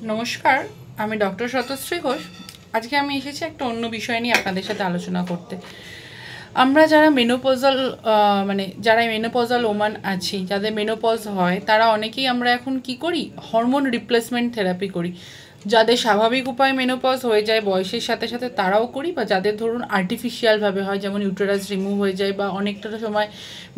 নমস্কার, আমি ডক্টর শতশ্রী ঘোষ। আজকে আমি এসেছি একটা অন্য বিষয় নিয়ে আপনাদের সাথে আলোচনা করতে। আমরা যারা মেনোপজাল যারা মেনোপজাল ওমান আছি, যাদের মেনোপজ হয়, তারা অনেকেই আমরা এখন কি করি, হরমোন রিপ্লেসমেন্ট থেরাপি করি। যাদের স্বাভাবিক উপায়ে মেনোপজ হয়ে যায় বয়সের সাথে সাথে তারাও করি, বা যাদের ধরুন আর্টিফিশিয়ালভাবে হয়, যেমন ইউটেরাস রিমুভ হয়ে যায় বা অনেকটা সময়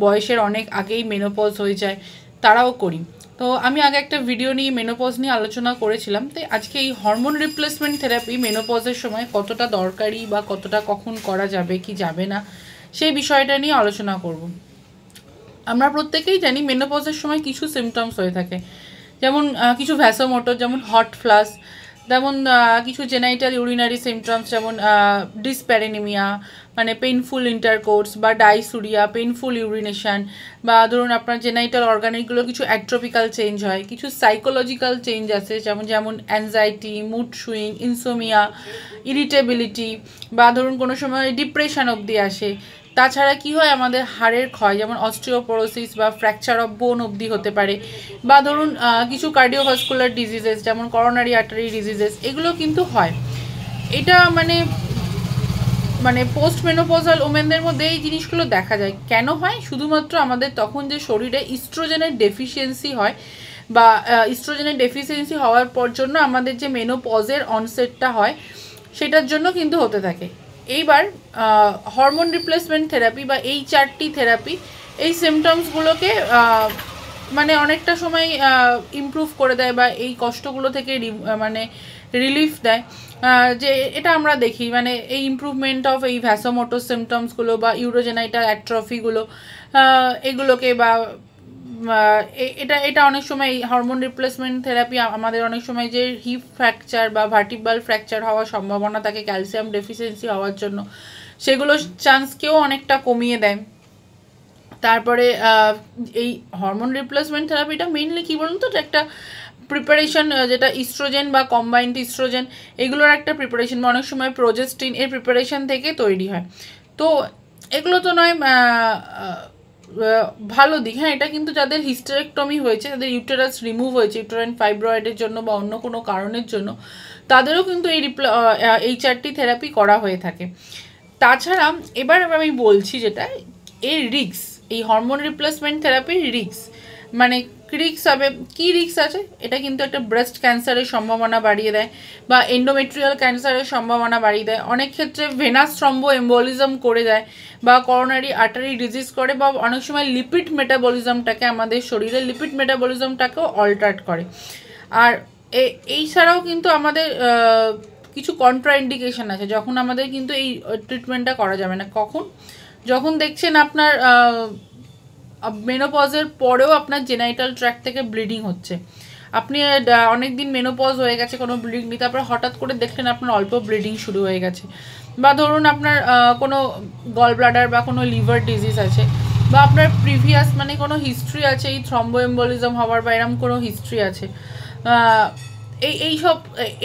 বয়সের অনেক আগেই মেনোপজ হয়ে যায়, তারাও করি। তো আমি আগে একটা ভিডিও নিয়ে মেনোপজ নিয়ে আলোচনা করেছিলাম। তাই আজকে এই হরমোন রিপ্লেসমেন্ট থেরাপি মেনোপজের সময় কতটা দরকারি বা কতটা কখন করা যাবে কি যাবে না, সেই বিষয়টা নিয়ে আলোচনা করব। আমরা প্রত্যেকেই জানি মেনোপজের সময় কিছু সিমটমস হয়ে থাকে, যেমন কিছু ভ্যাসোমোটর, যেমন হট ফ্লাশ, যেমন কিছু জেনাইটাল ইউরিনারি সিমটমস, যেমন ডিসপ্যারেনিমিয়া মানে পেইনফুল ইন্টারকোর্স, বা ডাইসুরিয়া পেইনফুল ইউরিনেশন, বা ধরুন আপনার জেনাইটাল অর্গানিকগুলো কিছু অ্যাট্রোপিক্যাল চেঞ্জ হয়, কিছু সাইকোলজিক্যাল চেঞ্জ আছে, যেমন anxiety, mood swing, insomnia, irritability, বা ধরুন কোনো সময় ডিপ্রেশন অবধি আসে। তাছাড়া কি হয়, আমাদের হাড়ের ক্ষয়, যেমন অস্টিওপোরোসিস বা ফ্র্যাকচার অফ বোন অবধি হতে পারে, বা ধরুন কিছু কার্ডিওভাস্কুলার ডিজিজেস যেমন করোনারি আর্টারি ডিজিজেস, এগুলো কিন্তু হয়। এটা মানে পোস্ট মেনোপজাল ওমেনদের মধ্যে এই জিনিসগুলো দেখা যায়। কেন হয়? শুধুমাত্র আমাদের তখন যে শরীরে ইস্ট্রোজেনের ডেফিসিয়েন্সি হয়, বা ইস্ট্রোজেনের ডেফিসিয়েন্সি হওয়ার পর জন্য আমাদের যে মেনোপজের অনসেটটা হয়, সেটার জন্য কিন্তু হতে থাকে। এইবার হরমোন রিপ্লেসমেন্ট থেরাপি বা এই চারটি থেরাপি এই সিমটমসগুলোকে মানে অনেকটা সময় ইমপ্রুভ করে দেয়, বা এই কষ্টগুলো থেকে মানে রিলিফ দেয়। যে এটা আমরা দেখি, মানে এই ইমপ্রুভমেন্ট অফ এই ভ্যাসোমোটর সিমটমসগুলো বা ইউরোজেনাইটাল অ্যাট্রফিগুলো, এগুলোকে বা এটা এটা অনেক সময় হরমোন রিপ্লেসমেন্ট থেরাপি আমাদের অনেক সময় যে হিপ ফ্র্যাকচার বা ভার্টিব্রাল ফ্র্যাকচার হওয়ার সম্ভাবনা থাকে ক্যালসিয়াম ডেফিসিয়েন্সি হওয়ার জন্য, সেগুলো চান্সকেও অনেকটা কমিয়ে দেয়। তারপরে এই হরমোন রিপ্লেসমেন্ট থেরাপিটা মেইনলি কী বলুন তো, একটা প্রিপারেশন, যেটা ইস্ট্রোজেন বা কম্বাইন্ড ইস্ট্রোজেন এগুলোর একটা প্রিপারেশন, বা অনেক সময় প্রোজেস্টিন এর প্রিপারেশন থেকে তৈরি হয়। তো এগুলো তো নয় ভালো দিক। হ্যাঁ, এটা কিন্তু যাদের হিস্টেরেক্টমি হয়েছে, যাদের ইউটেরাস রিমুভ হয়েছে ইউটেরাইন ফাইব্রয়েডের জন্য বা অন্য কোনো কারণের জন্য, তাদেরও কিন্তু এই চারটি থেরাপি করা হয়ে থাকে। তাছাড়া এবার আমি বলছি যেটা এর রিস্ক, এই হরমোন রিপ্লেসমেন্ট থেরাপির রিস্ক, মানে রিস্ক হবে কি, রিস্ক আছে, এটা কিন্তু একটা ব্রেস্ট ক্যান্সারের সম্ভাবনা বাড়িয়ে দেয়, বা এন্ডোমেট্রিয়াল ক্যান্সারের সম্ভাবনা বাড়িয়ে দেয়, অনেক ক্ষেত্রে ভেনাস থ্রম্বো এম্বোলিজম করে দেয়, বা করোনারি আর্টারি ডিজিজ করে, বা অনেক সময় লিপিড মেটাবলিজমটাকে, আমাদের শরীরে লিপিড মেটাবলিজমটাকেও অল্টার করে। আর এই ছাড়াও কিন্তু আমাদের কিছু কন্ট্রা ইন্ডিকেশন আছে, যখন আমাদের কিন্তু এই ট্রিটমেন্টটা করা যাবে না। কখন? যখন দেখছেন আপনার মেনোপজের পরেও আপনার জেনাইটাল ট্র্যাক্ট থেকে ব্লিডিং হচ্ছে, আপনি অনেক দিন মেনোপজ হয়ে গেছে, কোনো ব্লিডিং নেই, তারপর হঠাৎ করে দেখলেন আপনার অল্প ব্লিডিং শুরু হয়ে গেছে, বা ধরুন আপনার কোনো গল ব্লাডার বা কোনো লিভার ডিজিজ আছে, বা আপনার প্রিভিয়াস মানে কোনো হিস্ট্রি আছে এই থ্রম্বোএম্বোলিজম হওয়ার, বা এরকম কোনো হিস্ট্রি আছে, এইসব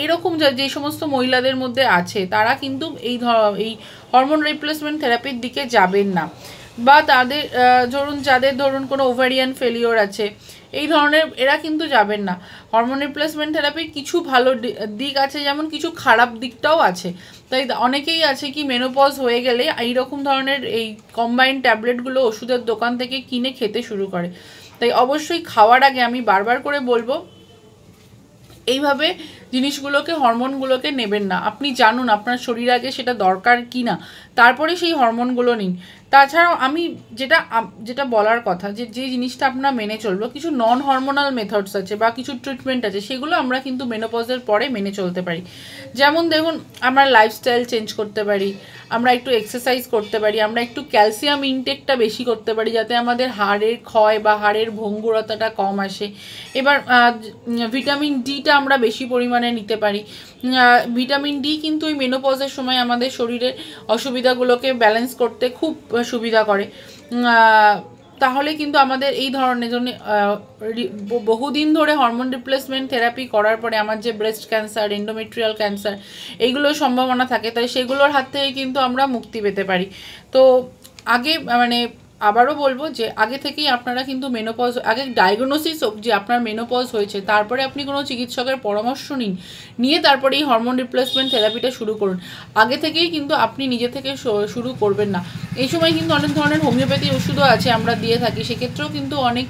এরকম যে সমস্ত মহিলাদের মধ্যে আছে, তারা কিন্তু এই হরমোন রিপ্লেসমেন্ট থেরাপির দিকে যাবেন না। বা তাদের যাদের কোনো ওভারিয়ান ফেলিওর আছে, এই ধরনের, এরা কিন্তু যাবেন না। হরমোন রিপ্লেসমেন্ট থেরাপির কিছু ভালো দিক আছে, যেমন কিছু খারাপ দিকটাও আছে। তাই অনেকেই আছে কি মেনোপজ হয়ে গেলে এইরকম ধরনের এই কম্বাইন্ড ট্যাবলেটগুলো ওষুধের দোকান থেকে কিনে খেতে শুরু করে। তাই অবশ্যই খাওয়ার আগে আমি বারবার করে বলবো, এইভাবে জিনিসগুলোকে, হরমোনগুলোকে নেবেন না। আপনি জানুন আপনার শরীর আগে সেটা দরকার কি না, তারপরে সেই হরমোনগুলো নিন। তাছাড়াও আমি যেটা বলার কথা, যে জিনিসটা আপনারা মেনে চলবো, কিছু নন হরমোনাল মেথডস আছে বা কিছু ট্রিটমেন্ট আছে, সেগুলো আমরা কিন্তু মেনোপজের পরে মেনে চলতে পারি। যেমন দেখুন, আমরা লাইফস্টাইল চেঞ্জ করতে পারি, আমরা একটু এক্সারসাইজ করতে পারি, আমরা একটু ক্যালসিয়াম ইনটেকটা বেশি করতে পারি, যাতে আমাদের হাড়ের ক্ষয় বা হাড়ের ভঙ্গুরতাটা কম আসে। এবার ভিটামিন ডিটা আমরা বেশি পরিমাণে নিতে পারি। ভিটামিন ডি কিন্তু ওই মেনোপজের সময় আমাদের শরীরের অসুবিধাগুলোকে ব্যালেন্স করতে খুব সুবিধা করে। তাহলে কিন্তু আমাদের এই ধরনের জন্য বহুদিন ধরে হরমোন রিপ্লেসমেন্ট থেরাপি করার পরে আমার যে ব্রেস্ট ক্যান্সার, এন্ডোমেট্রিয়াল ক্যান্সার, এইগুলোর সম্ভাবনা থাকে, তাই সেগুলোর হাত থেকে কিন্তু আমরা মুক্তি পেতে পারি। তো আগে মানে আবারও বলবো যে আগে থেকেই আপনারা কিন্তু মেনোপজ, আগে ডায়াগনোসিস হোক যে আপনার মেনোপজ হয়েছে, তারপরে আপনি কোনো চিকিৎসকের পরামর্শ নিয়ে তারপরে এই হরমোন রিপ্লেসমেন্ট থেরাপিটা শুরু করুন। আগে থেকেই কিন্তু আপনি নিজে থেকে শুরু করবেন না। এই সময় কিন্তু অনেক ধরনের হোমিওপ্যাথি ওষুধও আছে আমরা দিয়ে থাকি, সেক্ষেত্রেও কিন্তু অনেক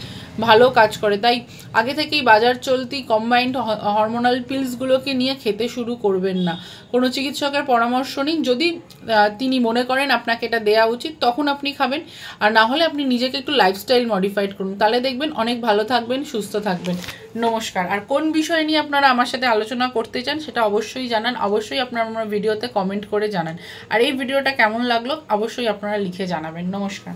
ভালো কাজ করে। তাই আগে থেকেই বাজার চলতি কম্বাইন্ড হরমোনাল পিলসগুলোকে নিয়ে খেতে শুরু করবেন না। কোনো চিকিৎসকের পরামর্শ নিন, যদি তিনি মনে করেন আপনাকে এটা দেওয়া উচিত তখন আপনি খাবেন, আর না হলে আপনি নিজেকে একটু লাইফস্টাইল মডিফাইড করুন, তাহলে দেখবেন অনেক ভালো থাকবেন, সুস্থ থাকবেন। নমস্কার। আর কোন বিষয় নিয়ে আপনারা আমার সাথে আলোচনা করতে চান সেটা অবশ্যই জানান, অবশ্যই আপনারা আমার ভিডিওতে কমেন্ট করে জানান। আর এই ভিডিওটা কেমন লাগলো অবশ্যই আপনারা লিখে জানাবেন। নমস্কার।